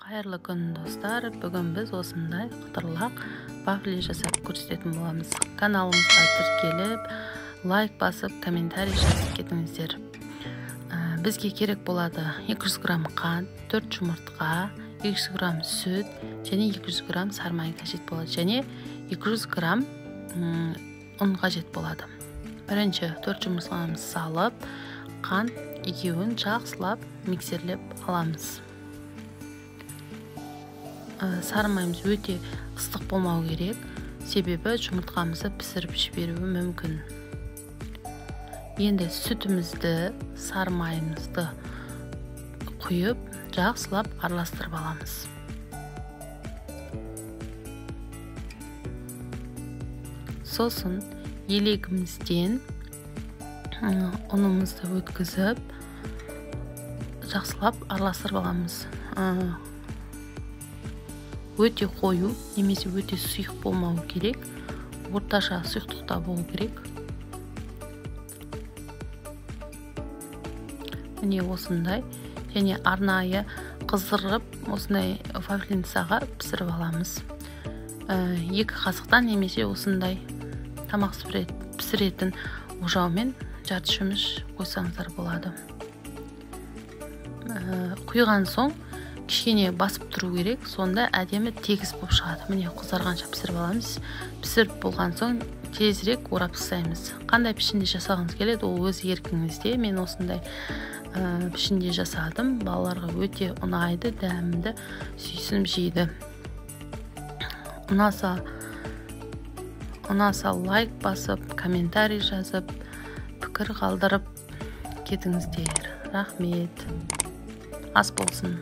Қайырлы күн достар, бүгін біз осындай қытырлақ вафли жасап көрсететін боламыз. Каналымызға тіркеліп, лайк басып, комментарий жазып кетіңіздер. Бізге керек болады 200 грамм қант, 4 жұмыртқа, 200 грамм сүт және 200 грамм сармай қажет болады. Және 200 грамм ұн қажет болады. Бірінші 4 жұмыртқамызды салып, қант екеуін жақсылап миксерлеп аламыз. Сармаймыз өте ыстық болмау керек, себебі жұмыртқамызды пісіріп жіберуі мүмкін. Енді сүтімізді, сармаймызды құйып, жақсылап араластырып аламыз. Сосын елегімізден ұнымызды өткізіп, жақсылап араластырып аламыз. Өте қою, немесе өте сұйық болмау керек, орташа сұйықтықта болу керек. Міне осындай, және арнайы қыздырып, осындай вафлинцаға пісіріп аламыз. 2 қасықтан немесе осындай тамақ пісіретін ожаумен жарты шөміш қойсаңыздар болады. Құйған соң кішкене басып тұру керек, сонда әдемі тегіс болып шығады. Міне қызарғанша пісіріп аламыз. Пісіріп болған соң тезірек орап тастаймыз. Қандай пішінде жасағыңыз келеді, ол өз еркіңізде. Мен осындай пішінде жасадым. Балаларға өте ұнайды, дәмді, сүйсініп жейді. Ұнаса лайк басып, комментарий жазып, пікір қалдырып кетіңіздер. Рахмет. Ас болсын.